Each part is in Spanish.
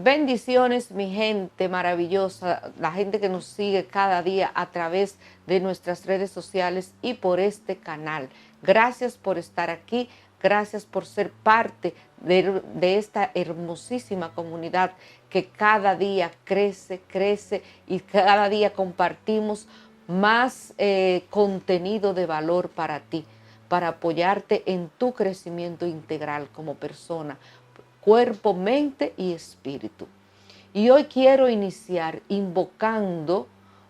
Bendiciones, mi gente maravillosa, la gente que nos sigue cada día a través de nuestras redes sociales y por este canal. Gracias por estar aquí, gracias por ser parte de esta hermosísima comunidad que cada día crece y cada día compartimos más contenido de valor para ti, para apoyarte en tu crecimiento integral como persona, cuerpo, mente y espíritu. Y hoy quiero iniciar invocando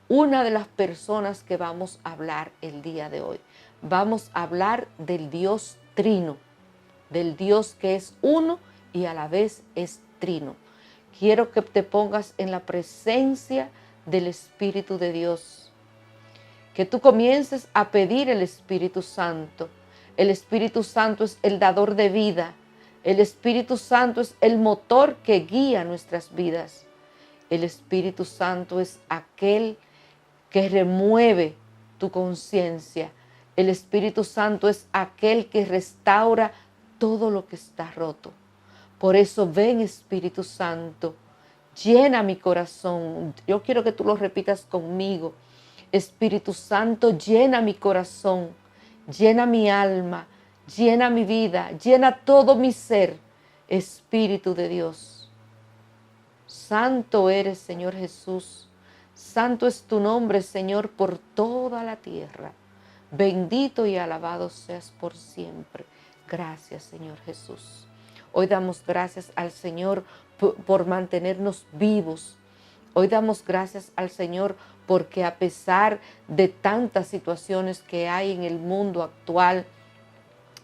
una de las personas que vamos a hablar el día de hoy. Vamos a hablar del Dios Trino, del Dios que es uno y a la vez es trino. Quiero que te pongas en la presencia del Espíritu de Dios, que tú comiences a pedir el Espíritu Santo. El Espíritu Santo es el dador de vida. El Espíritu Santo es el motor que guía nuestras vidas. El Espíritu Santo es aquel que remueve tu conciencia. El Espíritu Santo es aquel que restaura todo lo que está roto. Por eso ven, Espíritu Santo, llena mi corazón. Yo quiero que tú lo repitas conmigo. Espíritu Santo, llena mi corazón, llena mi alma, llena mi vida, llena todo mi ser, Espíritu de Dios. Santo eres, Señor Jesús. Santo es tu nombre, Señor, por toda la tierra. Bendito y alabado seas por siempre. Gracias, Señor Jesús. Hoy damos gracias al Señor por mantenernos vivos. Hoy damos gracias al Señor porque a pesar de tantas situaciones que hay en el mundo actual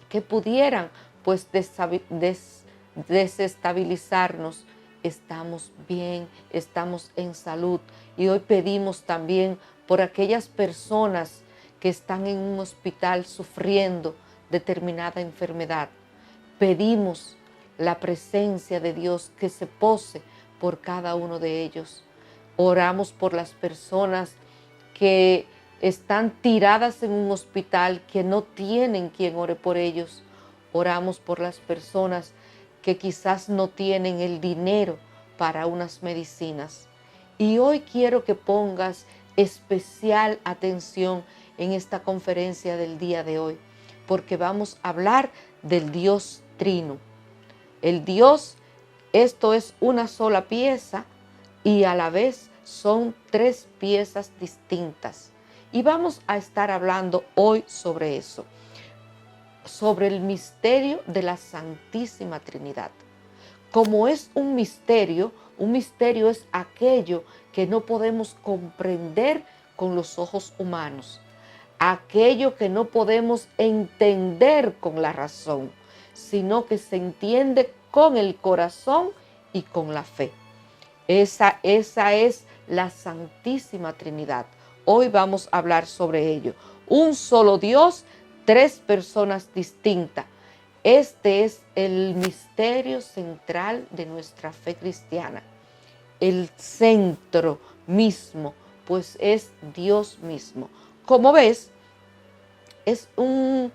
que pudieran pues desestabilizarnos, estamos bien, estamos en salud. Y hoy pedimos también por aquellas personas que están en un hospital sufriendo determinada enfermedad. Pedimos la presencia de Dios que se pose por cada uno de ellos. Oramos por las personas que están tiradas en un hospital, que no tienen quien ore por ellos. Oramos por las personas que quizás no tienen el dinero para unas medicinas. Y hoy quiero que pongas especial atención en esta conferencia del día de hoy, porque vamos a hablar del Dios Trino. El Dios, esto es una sola pieza y a la vez son tres piezas distintas. Y vamos a estar hablando hoy sobre eso, sobre el misterio de la Santísima Trinidad. Como es un misterio es aquello que no podemos comprender con los ojos humanos, aquello que no podemos entender con la razón, sino que se entiende con el corazón y con la fe. Esa es la Santísima Trinidad. Hoy vamos a hablar sobre ello. Un solo Dios, tres personas distintas. Este es el misterio central de nuestra fe cristiana. El centro mismo, pues es Dios mismo. Como ves, es un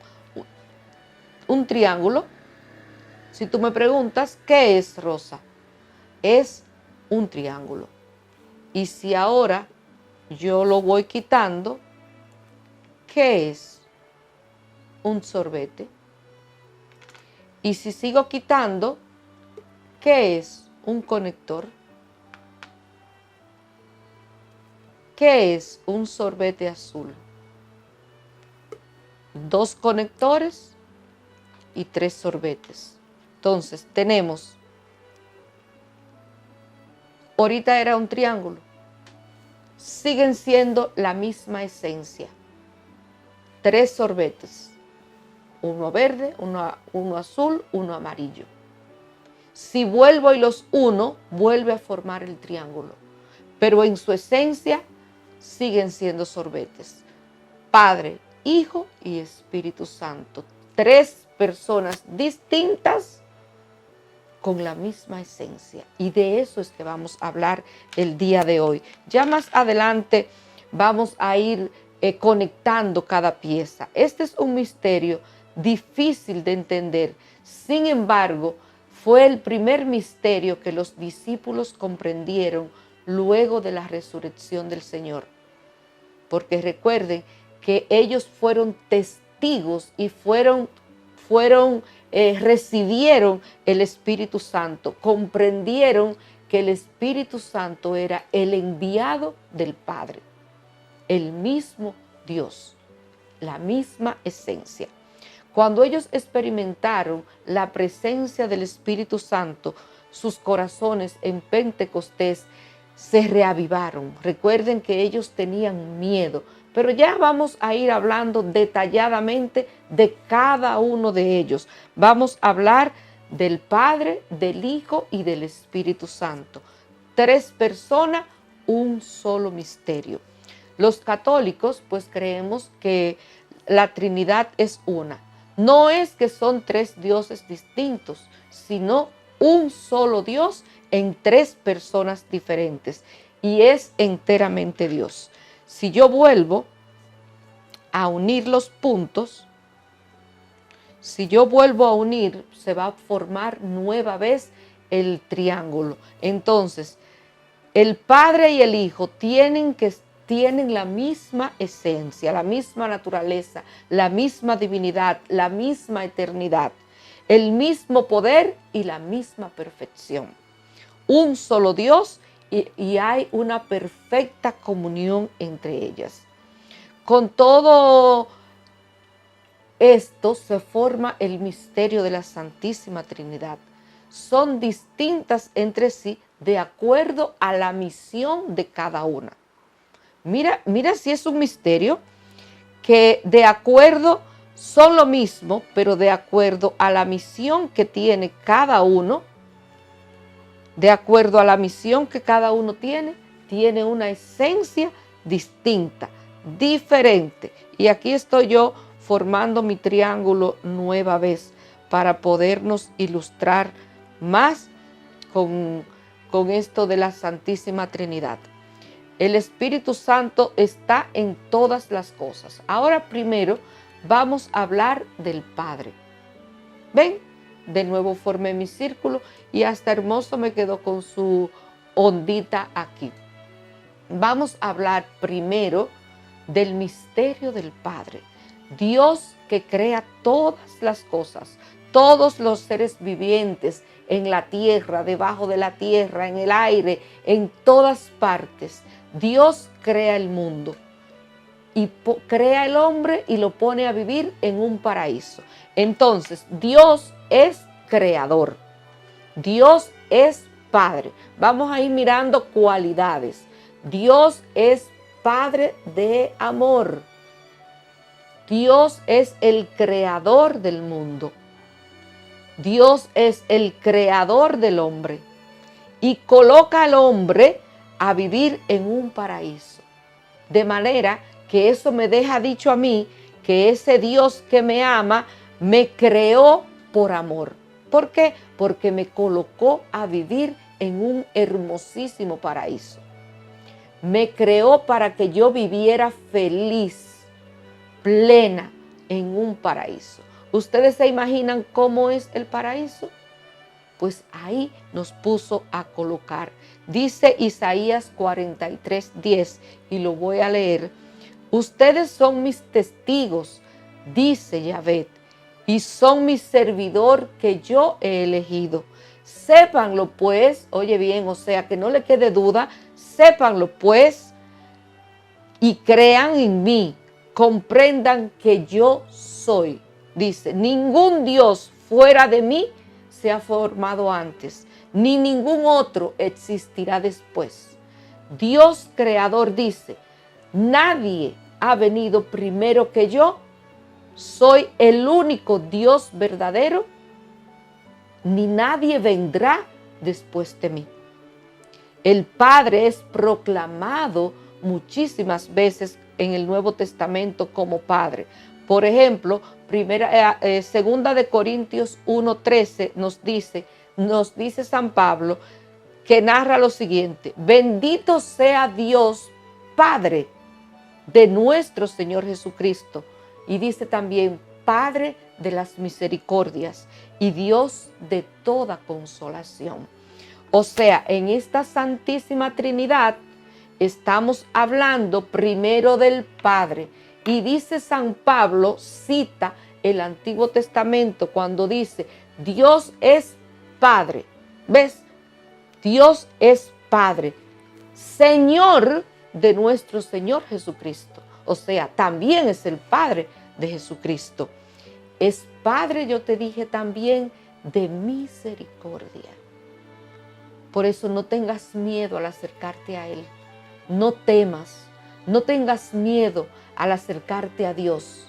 triángulo. Si tú me preguntas, ¿qué es, Rosa? Es un triángulo. Y si ahora yo lo voy quitando, ¿qué es? Un sorbete. Y si sigo quitando, ¿qué es? Un conector. ¿Qué es? Un sorbete azul. Dos conectores y tres sorbetes. Entonces tenemos, ahorita era un triángulo, siguen siendo la misma esencia. Tres sorbetes, uno verde, uno azul, uno amarillo. Si vuelvo y los uno, vuelve a formar el triángulo, pero en su esencia siguen siendo sorbetes. Padre, Hijo y Espíritu Santo. Tres personas distintas con la misma esencia. Y de eso es que vamos a hablar el día de hoy. Ya más adelante vamos a ir conectando cada pieza. Este es un misterio difícil de entender. Sin embargo, Fue el primer misterio que los discípulos comprendieron luego de la resurrección del Señor. Porque recuerden que ellos fueron testigos y recibieron el Espíritu Santo, comprendieron que el Espíritu Santo era el enviado del Padre, el mismo Dios, la misma esencia. Cuando ellos experimentaron la presencia del Espíritu Santo, sus corazones en Pentecostés se reavivaron. Recuerden que ellos tenían miedo, pero ya vamos a ir hablando detalladamente de cada uno de ellos. Vamos a hablar del Padre, del Hijo y del Espíritu Santo. 3 personas, un solo misterio. Los católicos pues creemos que la Trinidad es una. No es que son 3 dioses distintos, sino un solo Dios en 3 personas diferentes, y es enteramente Dios. Si yo vuelvo a unir los puntos, se va a formar nueva vez el triángulo. Entonces, el Padre y el Hijo tienen la misma esencia, la misma naturaleza, la misma divinidad, la misma eternidad, el mismo poder y la misma perfección. Un solo Dios y hay una perfecta comunión entre ellas. Con todo esto se forma el misterio de la Santísima Trinidad. Son distintas entre sí de acuerdo a la misión de cada una. Mira si es un misterio que son lo mismo, pero de acuerdo a la misión que tiene cada uno, tiene una esencia distinta, diferente. Y aquí estoy yo formando mi triángulo nueva vez para podernos ilustrar más con esto de la Santísima Trinidad. El Espíritu Santo está en todas las cosas. Ahora primero vamos a hablar del Padre. ¿Ven? De nuevo formé mi círculo y hasta hermoso me quedó con su ondita aquí. Vamos a hablar primero del misterio del Padre. Dios que crea todas las cosas, todos los seres vivientes en la tierra, debajo de la tierra, en el aire, en todas partes. Dios crea el mundo y crea el hombre y lo pone a vivir en un paraíso. Entonces, Dios es creador. Dios es Padre. Vamos a ir mirando cualidades. Dios es Padre de amor. Dios es el creador del mundo. Dios es el creador del hombre y coloca al hombre a vivir en un paraíso. De manera que eso me deja dicho a mí que ese Dios que me ama me creó por amor. ¿Por qué? Porque me colocó a vivir en un hermosísimo paraíso. Me creó para que yo viviera feliz, plena en un paraíso. ¿Ustedes se imaginan cómo es el paraíso? Pues ahí nos puso a colocar. Dice Isaías 43:10, y lo voy a leer. Ustedes son mis testigos, dice Yahvé, y son mi servidor que yo he elegido. Sépanlo pues, oye bien, o sea, que no le quede duda, sépanlo pues y crean en mí, comprendan que yo soy. Dice, ningún Dios fuera de mí se ha formado antes, ni ningún otro existirá después. Dios creador dice, nadie ha venido primero que yo, soy el único Dios verdadero, ni nadie vendrá después de mí. El Padre es proclamado muchísimas veces en el Nuevo Testamento como Padre. Por ejemplo, segunda de Corintios 1:13 nos dice San Pablo, que narra lo siguiente: bendito sea Dios, Padre de nuestro Señor Jesucristo. Y dice también, Padre de las misericordias y Dios de toda consolación. O sea, en esta Santísima Trinidad estamos hablando primero del Padre. Y dice San Pablo, cita el Antiguo Testamento cuando dice, Dios es Padre. ¿Ves? Dios es Padre, Señor de nuestro Señor Jesucristo. O sea, también es el Padre de Jesucristo. Es Padre, yo te dije también, de misericordia. Por eso no tengas miedo al acercarte a Él. No temas, no tengas miedo al acercarte a Dios.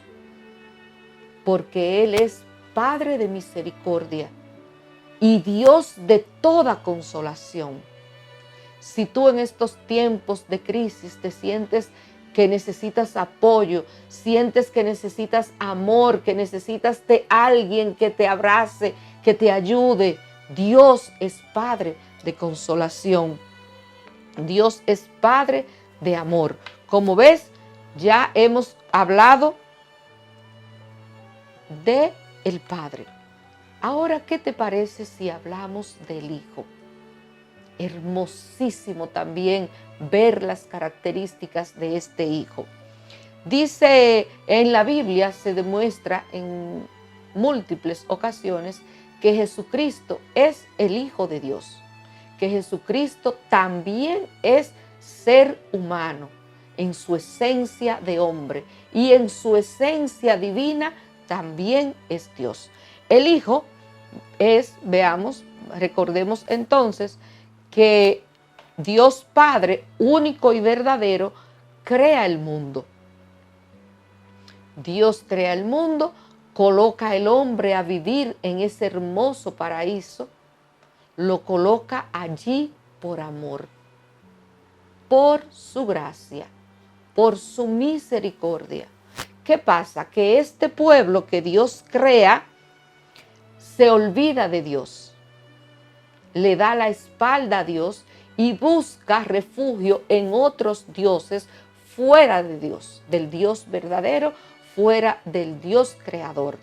Porque Él es Padre de misericordia y Dios de toda consolación. Si tú en estos tiempos de crisis te sientes que necesitas apoyo, sientes que necesitas amor, que necesitas de alguien que te abrace, que te ayude, Dios es Padre de consolación. Dios es Padre de amor. Como ves, ya hemos hablado de el Padre. Ahora, ¿qué te parece si hablamos del Hijo? Hermosísimo también ver las características de este Hijo. Dice en la Biblia, se demuestra en múltiples ocasiones que Jesucristo es el Hijo de Dios, que Jesucristo también es ser humano en su esencia de hombre y en su esencia divina también es Dios. El Hijo es, veamos, recordemos entonces que Dios Padre, único y verdadero, crea el mundo. Dios crea el mundo, coloca al hombre a vivir en ese hermoso paraíso, lo coloca allí por amor, por su gracia, por su misericordia. ¿Qué pasa? Que este pueblo que Dios crea se olvida de Dios, le da la espalda a Dios y busca refugio en otros dioses fuera de Dios, del Dios verdadero, fuera del Dios creador.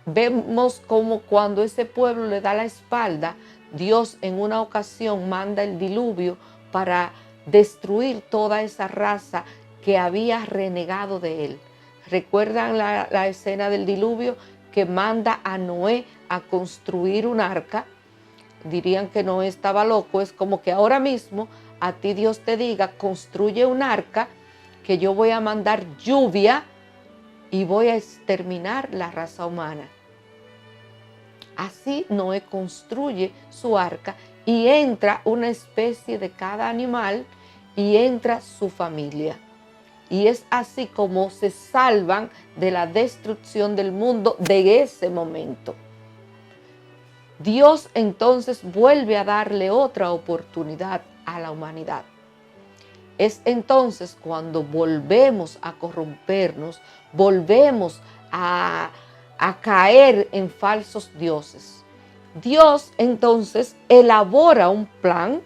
Vemos como cuando ese pueblo le da la espalda, Dios en una ocasión manda el diluvio para destruir toda esa raza que había renegado de él. ¿Recuerdan la escena del diluvio? Que manda a Noé a construir un arca. Dirían que Noé estaba loco. Es como que ahora mismo a ti Dios te diga, construye un arca, que yo voy a mandar lluvia y voy a exterminar la raza humana. Así Noé construye su arca y entra una especie de cada animal y entra su familia. Y es así como se salvan de la destrucción del mundo de ese momento. Dios entonces vuelve a darle otra oportunidad a la humanidad. Es entonces cuando volvemos a corrompernos, volvemos a caer en falsos dioses. Dios entonces elabora un plan,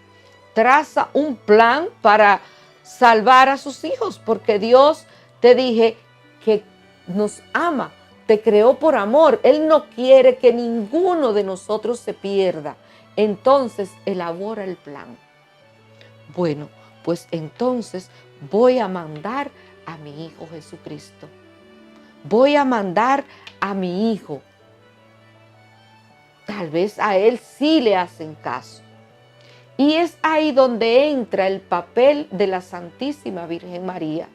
traza un plan para salvar a sus hijos, porque Dios, te dije, que nos ama, te creó por amor. Él no quiere que ninguno de nosotros se pierda. Entonces elabora el plan. Bueno, pues entonces voy a mandar a mi Hijo Jesucristo. Voy a mandar a mi Hijo. Tal vez a Él sí le hacen caso. Y es ahí donde entra el papel de la Santísima Virgen María.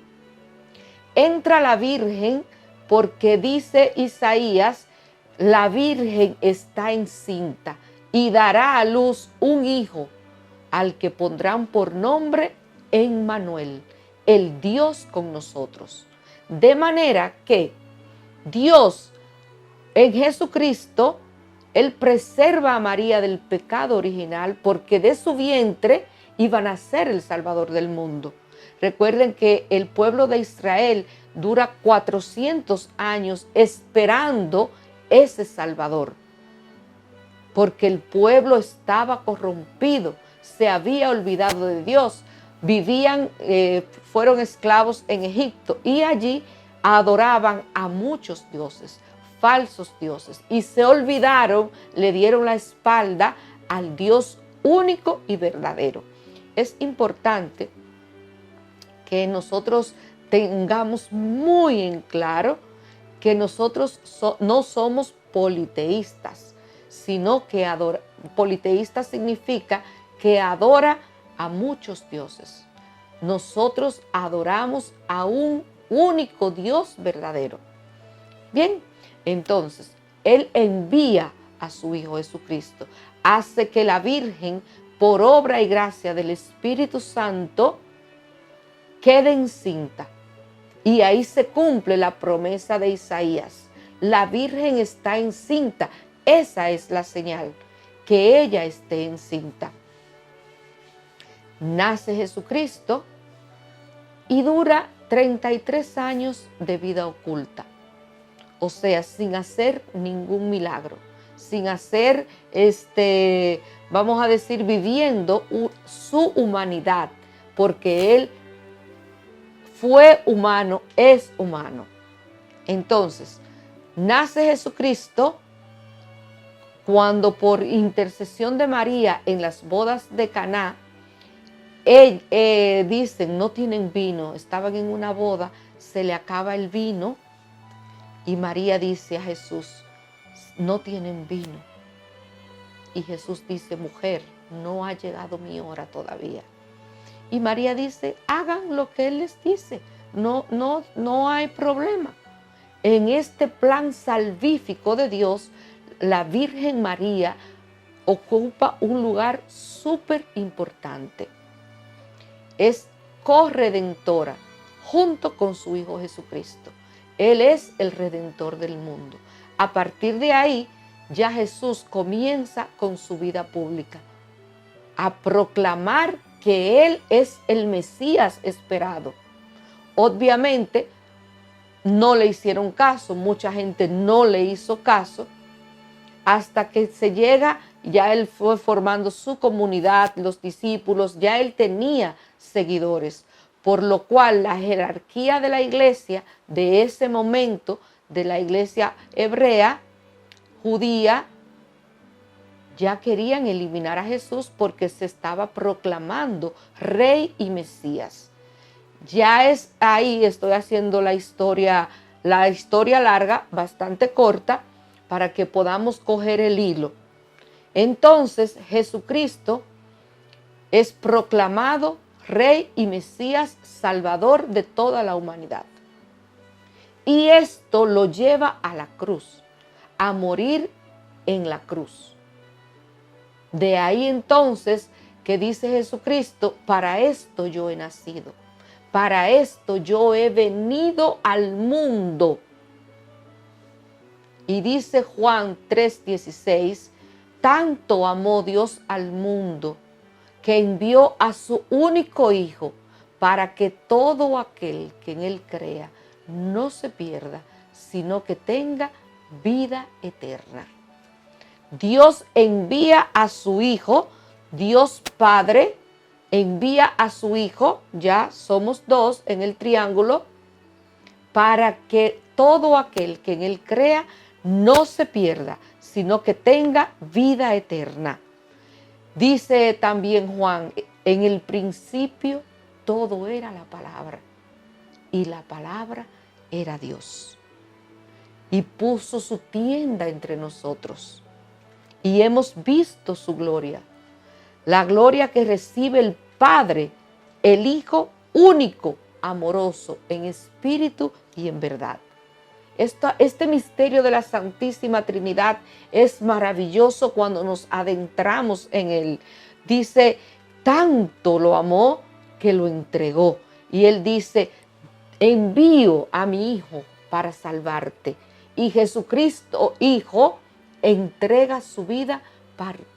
Entra la Virgen porque dice Isaías, la Virgen está encinta y dará a luz un hijo al que pondrán por nombre Emmanuel, el Dios con nosotros. De manera que Dios en Jesucristo, Él preserva a María del pecado original porque de su vientre iba a nacer el Salvador del mundo. Recuerden que el pueblo de Israel dura 400 años esperando ese Salvador, porque el pueblo estaba corrompido, se había olvidado de Dios, fueron esclavos en Egipto y allí adoraban a muchos dioses, falsos dioses, y se olvidaron, le dieron la espalda al Dios único y verdadero. Es importante que nosotros tengamos muy en claro que nosotros no somos politeístas, sino que politeísta significa que adora a muchos dioses. Nosotros adoramos a un único Dios verdadero. Bien, entonces, Él envía a su Hijo Jesucristo, hace que la Virgen, por obra y gracia del Espíritu Santo, quede encinta. Y ahí se cumple la promesa de Isaías. La Virgen está encinta. Esa es la señal, que ella esté encinta. Nace Jesucristo y dura 33 años de vida oculta. O sea, sin hacer ningún milagro, sin hacer, vamos a decir, viviendo su humanidad, porque Él fue humano, es humano. Entonces, nace Jesucristo cuando por intercesión de María en las bodas de Caná, dicen, no tienen vino, estaban en una boda, se le acaba el vino y María dice a Jesús, no tienen vino. Y Jesús dice, mujer, no ha llegado mi hora todavía. Y María dice, hagan lo que Él les dice, no hay problema. En este plan salvífico de Dios, la Virgen María ocupa un lugar súper importante. Es corredentora junto con su Hijo Jesucristo. Él es el Redentor del mundo. A partir de ahí, ya Jesús comienza con su vida pública, a proclamar que Él es el Mesías esperado. Obviamente, no le hicieron caso, mucha gente no le hizo caso, hasta que se llega, ya Él fue formando su comunidad, los discípulos, ya Él tenía seguidores, por lo cual la jerarquía de la iglesia de ese momento, de la iglesia hebrea, judía, ya querían eliminar a Jesús porque se estaba proclamando Rey y Mesías. Ya es ahí, estoy haciendo la historia larga, bastante corta, para que podamos coger el hilo. Entonces, Jesucristo es proclamado Rey y Mesías, Salvador de toda la humanidad. Y esto lo lleva a la cruz, a morir en la cruz. De ahí entonces que dice Jesucristo, para esto yo he nacido, para esto yo he venido al mundo. Y dice Juan 3:16, tanto amó Dios al mundo que envió a su único Hijo para que todo aquel que en Él crea no se pierda, sino que tenga vida eterna. Dios envía a su Hijo, Dios Padre envía a su Hijo, ya somos dos en el triángulo, para que todo aquel que en Él crea no se pierda, sino que tenga vida eterna. Dice también Juan, en el principio todo era la palabra, y la palabra era Dios. Y puso su tienda entre nosotros. Y hemos visto su gloria, la gloria que recibe el Padre, el Hijo único, amoroso, en espíritu y en verdad. Este misterio de la Santísima Trinidad es maravilloso cuando nos adentramos en él. Dice, tanto lo amó que lo entregó. Y él dice, envío a mi Hijo para salvarte. Y Jesucristo, Hijo, entrega su vida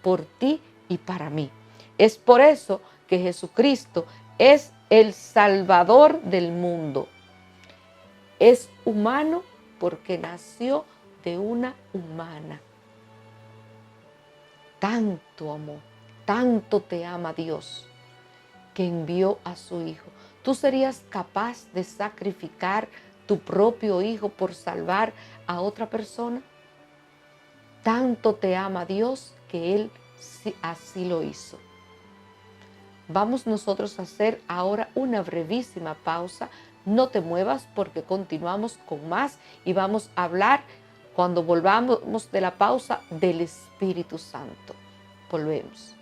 por ti y para mí. Es por eso que Jesucristo es el Salvador del mundo. Es humano porque nació de una humana. Tanto amó, tanto te ama Dios, que envió a su Hijo. ¿Tú serías capaz de sacrificar tu propio hijo por salvar a otra persona? Tanto te ama Dios que Él así lo hizo. Vamos nosotros a hacer ahora una brevísima pausa. No te muevas porque continuamos con más y vamos a hablar cuando volvamos de la pausa del Espíritu Santo. Volvemos.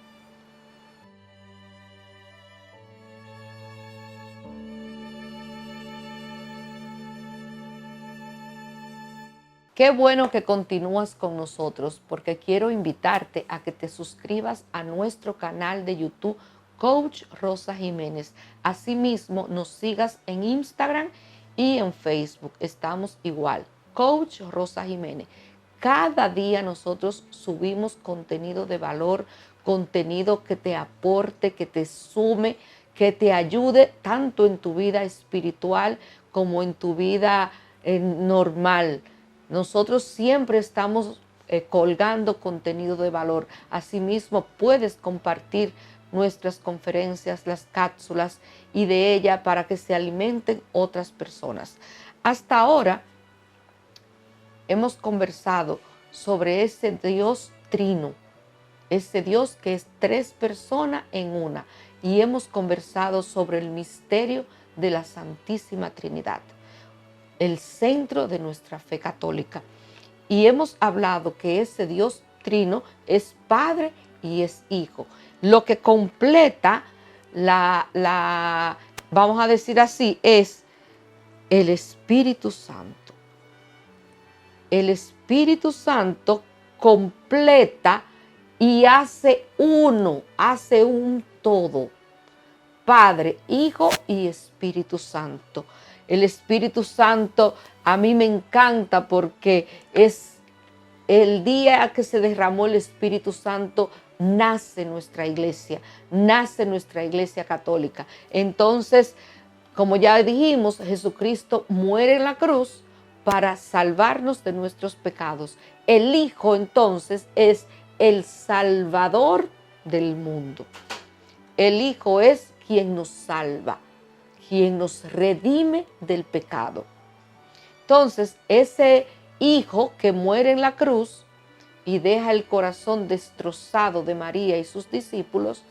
Qué bueno que continúas con nosotros porque quiero invitarte a que te suscribas a nuestro canal de YouTube Coach Rosa Jiménez. Asimismo, nos sigas en Instagram y en Facebook. Estamos igual, Coach Rosa Jiménez. Cada día nosotros subimos contenido de valor, contenido que te aporte, que te sume, que te ayude tanto en tu vida espiritual como en tu vida normal. Nosotros siempre estamos colgando contenido de valor. Asimismo, puedes compartir nuestras conferencias, las cápsulas y de ella para que se alimenten otras personas. Hasta ahora hemos conversado sobre ese Dios trino, ese Dios que es 3 personas en una, y hemos conversado sobre el misterio de la Santísima Trinidad, el centro de nuestra fe católica. Y hemos hablado que ese Dios trino es Padre y es Hijo, lo que completa vamos a decir así, es el Espíritu Santo. El Espíritu Santo completa y hace uno, hace un todo. Padre, Hijo y Espíritu Santo. El Espíritu Santo a mí me encanta porque es el día que se derramó el Espíritu Santo, nace nuestra iglesia católica. Entonces, como ya dijimos, Jesucristo muere en la cruz para salvarnos de nuestros pecados. El Hijo entonces es el Salvador del mundo. El Hijo es quien nos salva, quien nos redime del pecado. Entonces, ese Hijo que muere en la cruz y deja el corazón destrozado de María y sus discípulos,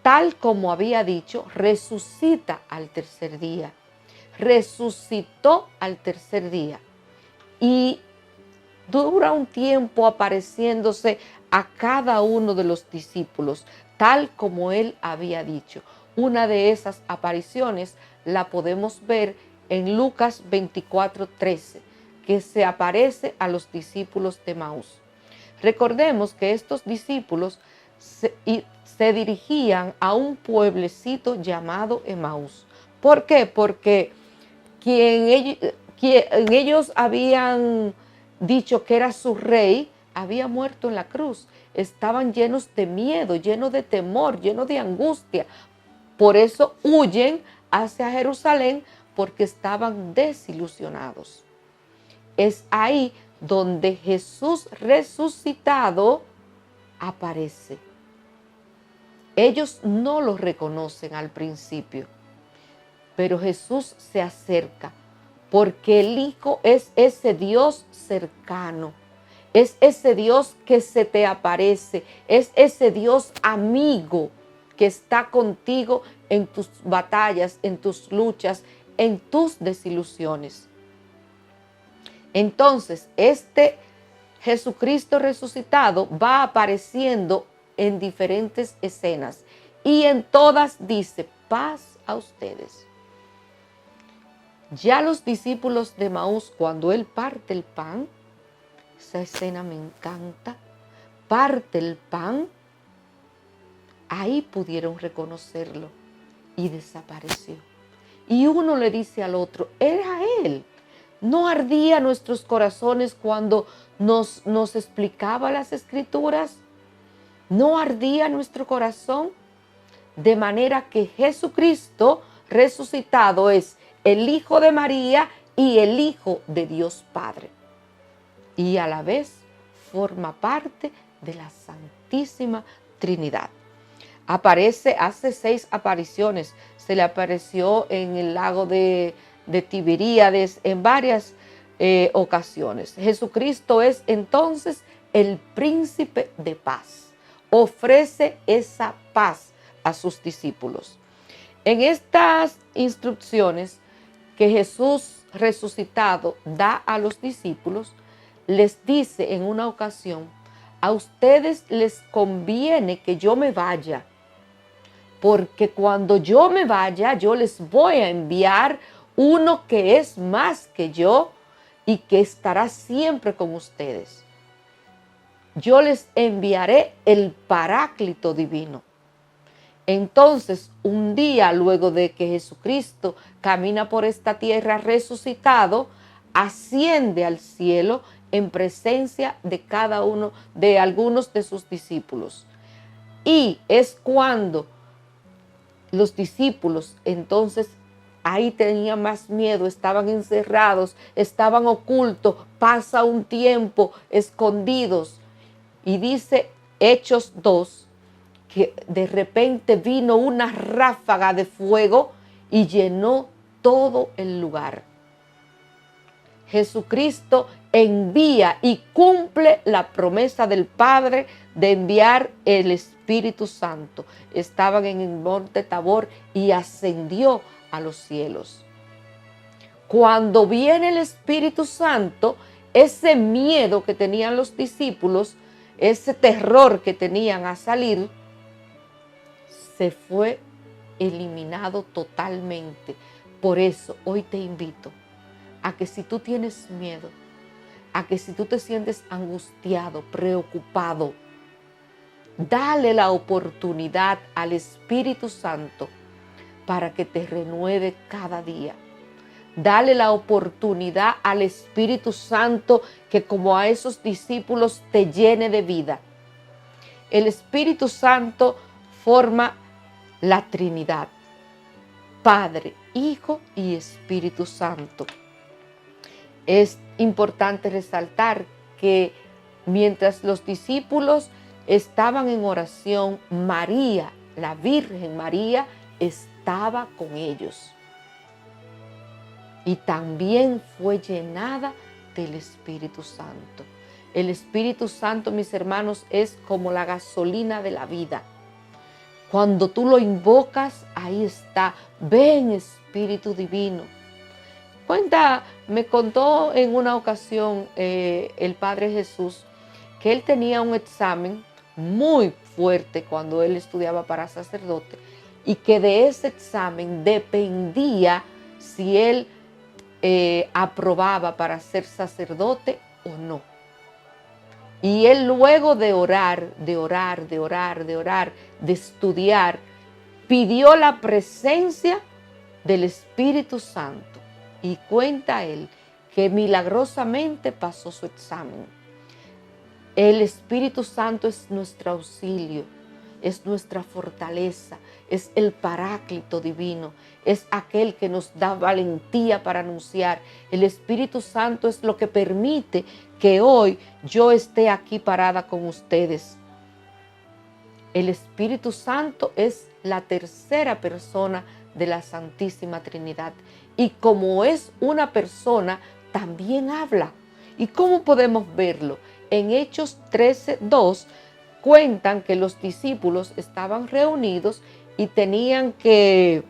tal como había dicho, resucita al tercer día. Resucitó al tercer día y dura un tiempo apareciéndose a cada uno de los discípulos, tal como él había dicho. Una de esas apariciones la podemos ver en Lucas 24:13, que se aparece a los discípulos de Emaús. Recordemos que estos discípulos se dirigían a un pueblecito llamado Emaús. ¿Por qué? Porque quien ellos habían dicho que era su rey, había muerto en la cruz. Estaban llenos de miedo, llenos de temor, llenos de angustia. Por eso huyen hacia Jerusalén, porque estaban desilusionados. Es ahí donde Jesús resucitado aparece. Ellos no lo reconocen al principio, pero Jesús se acerca, porque el Hijo es ese Dios cercano, es ese Dios que se te aparece, es ese Dios amigo que está contigo en tus batallas, en tus luchas, en tus desilusiones. Entonces, este Jesucristo resucitado va apareciendo en diferentes escenas y en todas dice: paz a ustedes. Ya los discípulos de Emaús, cuando él parte el pan, esa escena me encanta, parte el pan, ahí pudieron reconocerlo y desapareció. Y uno le dice al otro: era él. ¿No ardía nuestros corazones cuando nos explicaba las Escrituras? ¿No ardía nuestro corazón? De manera que Jesucristo resucitado es el Hijo de María y el Hijo de Dios Padre. Y a la vez forma parte de la Santísima Trinidad. Hace 6 apariciones. Se le apareció en el lago de de Tiberíades, en varias ocasiones. Jesucristo es entonces el príncipe de paz. Ofrece esa paz a sus discípulos. En estas instrucciones que Jesús resucitado da a los discípulos, les dice en una ocasión: a ustedes les conviene que yo me vaya, porque cuando yo me vaya, yo les voy a enviar uno que es más que yo y que estará siempre con ustedes. Yo les enviaré el Paráclito divino. Entonces, un día luego de que Jesucristo camina por esta tierra resucitado, asciende al cielo en presencia de cada uno, de algunos de sus discípulos. Y es cuando los discípulos entonces ahí tenían más miedo, estaban encerrados, estaban ocultos, pasa un tiempo escondidos. Y dice Hechos 2, que de repente vino una ráfaga de fuego y llenó todo el lugar. Jesucristo envía y cumple la promesa del Padre de enviar el Espíritu Santo. Estaban en el monte Tabor y ascendió a los cielos. Cuando viene el Espíritu Santo, ese miedo que tenían los discípulos, ese terror que tenían a salir, se fue eliminado totalmente. Por eso hoy te invito a que si tú tienes miedo, a que si tú te sientes angustiado, preocupado, dale la oportunidad al Espíritu Santo para que te renueve cada día. Dale la oportunidad al Espíritu Santo que, como a esos discípulos, te llene de vida. El Espíritu Santo forma la Trinidad: Padre, Hijo y Espíritu Santo. Es importante resaltar que mientras los discípulos estaban en oración, María, la Virgen María, estaba con ellos. Y también fue llenada del Espíritu Santo. El Espíritu Santo, mis hermanos, es como la gasolina de la vida. Cuando tú lo invocas, ahí está. Ven, Espíritu Divino. Me contó en una ocasión el Padre Jesús que él tenía un examen muy fuerte cuando él estudiaba para sacerdote y que de ese examen dependía si él aprobaba para ser sacerdote o no. Y él, luego de orar, de estudiar, pidió la presencia del Espíritu Santo. Y cuenta él que milagrosamente pasó su examen. El Espíritu Santo es nuestro auxilio, es nuestra fortaleza, es el Paráclito divino, es aquel que nos da valentía para anunciar. El Espíritu Santo es lo que permite que hoy yo esté aquí parada con ustedes. El Espíritu Santo es la tercera persona de la Santísima Trinidad. Y como es una persona, también habla. ¿Y cómo podemos verlo? En Hechos 13:2 cuentan que los discípulos estaban reunidos y tenían que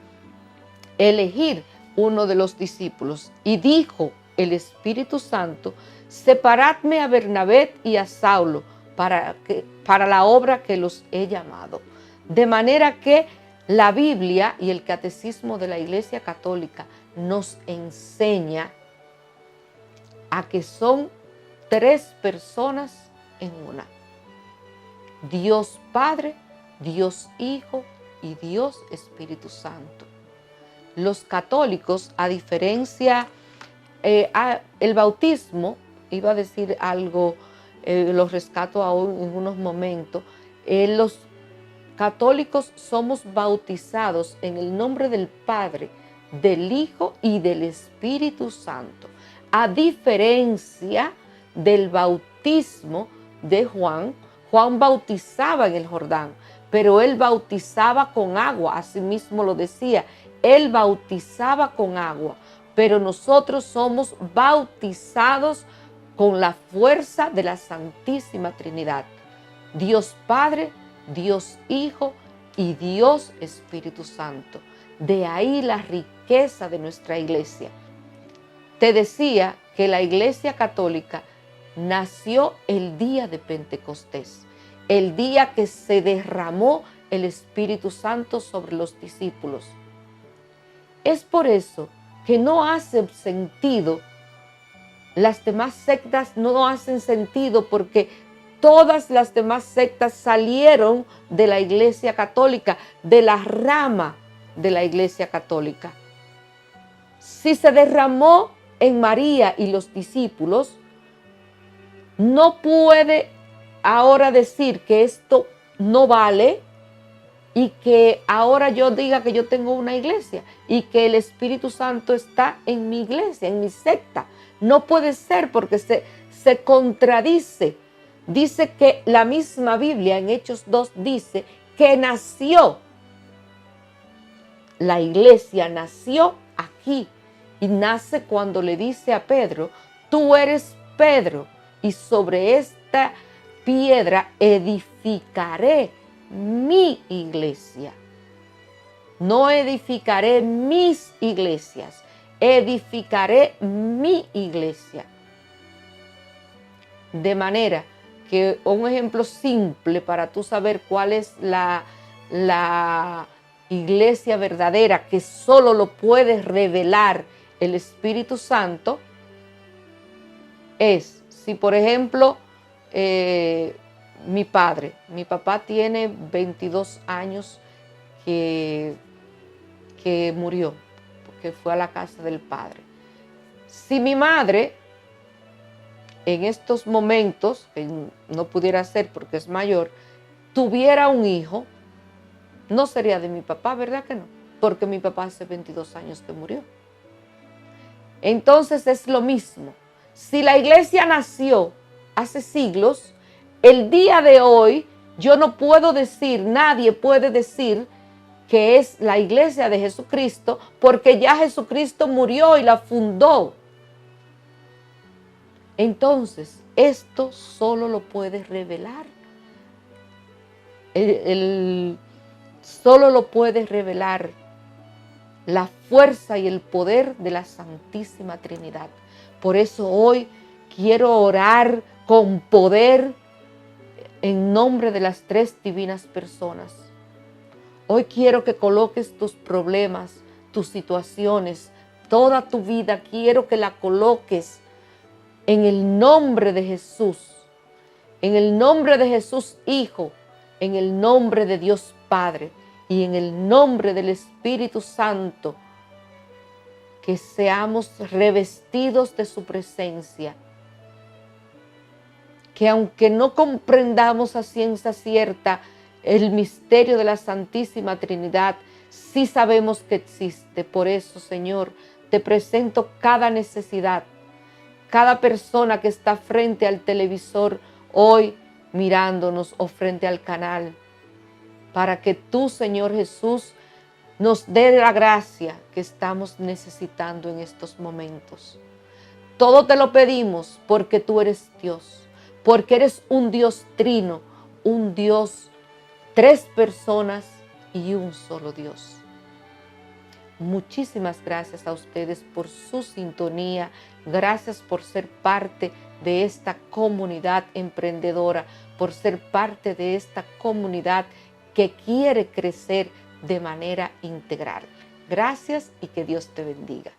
elegir uno de los discípulos. Y dijo el Espíritu Santo: separadme a Bernabé y a Saulo para la obra que los he llamado. De manera que la Biblia y el Catecismo de la Iglesia Católica nos enseña a que son tres personas en una: Dios Padre, Dios Hijo y Dios Espíritu Santo. Los católicos, a diferencia, el bautismo, iba a decir algo, lo rescato aún en unos momentos, los católicos somos bautizados en el nombre del Padre, del Hijo y del Espíritu Santo. A diferencia del bautismo de Juan, Juan bautizaba en el Jordán, pero él bautizaba con agua, así mismo lo decía, él bautizaba con agua, pero nosotros somos bautizados con la fuerza de la Santísima Trinidad. Dios Padre, Dios Hijo y Dios Espíritu Santo. De ahí la riqueza de nuestra iglesia. Te decía que la Iglesia Católica nació el día de Pentecostés, el día que se derramó el Espíritu Santo sobre los discípulos. Es por eso que no hace sentido, las demás sectas no hacen sentido, porque todas las demás sectas salieron de la Iglesia Católica, de la rama de la Iglesia Católica. Si se derramó en María y los discípulos, no puede ahora decir que esto no vale y que ahora yo diga que yo tengo una iglesia y que el Espíritu Santo está en mi iglesia, en mi secta. No puede ser, porque se contradice. Dice que la misma Biblia en Hechos 2 dice que nació. La iglesia nació aquí y nace cuando le dice a Pedro: tú eres Pedro y sobre esta piedra edificaré mi iglesia. No edificaré mis iglesias, edificaré mi iglesia. De manera que un ejemplo simple para tú saber cuál es la iglesia verdadera, que solo lo puede revelar el Espíritu Santo, es si, por ejemplo, mi papá tiene 22 años que murió, porque fue a la casa del padre. Si mi madre, en estos momentos, que no pudiera ser porque es mayor, tuviera un hijo, no sería de mi papá, ¿verdad que no? Porque mi papá hace 22 años que murió. Entonces es lo mismo. Si la iglesia nació hace siglos, el día de hoy yo no puedo decir, nadie puede decir que es la iglesia de Jesucristo, porque ya Jesucristo murió y la fundó. Entonces, esto solo lo puede revelar. Solo lo puede revelar la fuerza y el poder de la Santísima Trinidad. Por eso hoy quiero orar con poder en nombre de las tres divinas personas. Hoy quiero que coloques tus problemas, tus situaciones, toda tu vida. Quiero que la coloques en el nombre de Jesús, en el nombre de Jesús Hijo, en el nombre de Dios Padre y en el nombre del Espíritu Santo, que seamos revestidos de su presencia. Que aunque no comprendamos a ciencia cierta el misterio de la Santísima Trinidad, sí sabemos que existe. Por eso, Señor, te presento cada necesidad, cada persona que está frente al televisor hoy mirándonos o frente al canal, para que tú, Señor Jesús, nos dé la gracia que estamos necesitando en estos momentos. Todo te lo pedimos porque tú eres Dios, porque eres un Dios trino, un Dios, tres personas y un solo Dios. Muchísimas gracias a ustedes por su sintonía. Gracias por ser parte de esta comunidad emprendedora, por ser parte de esta comunidad que quiere crecer de manera integral. Gracias y que Dios te bendiga.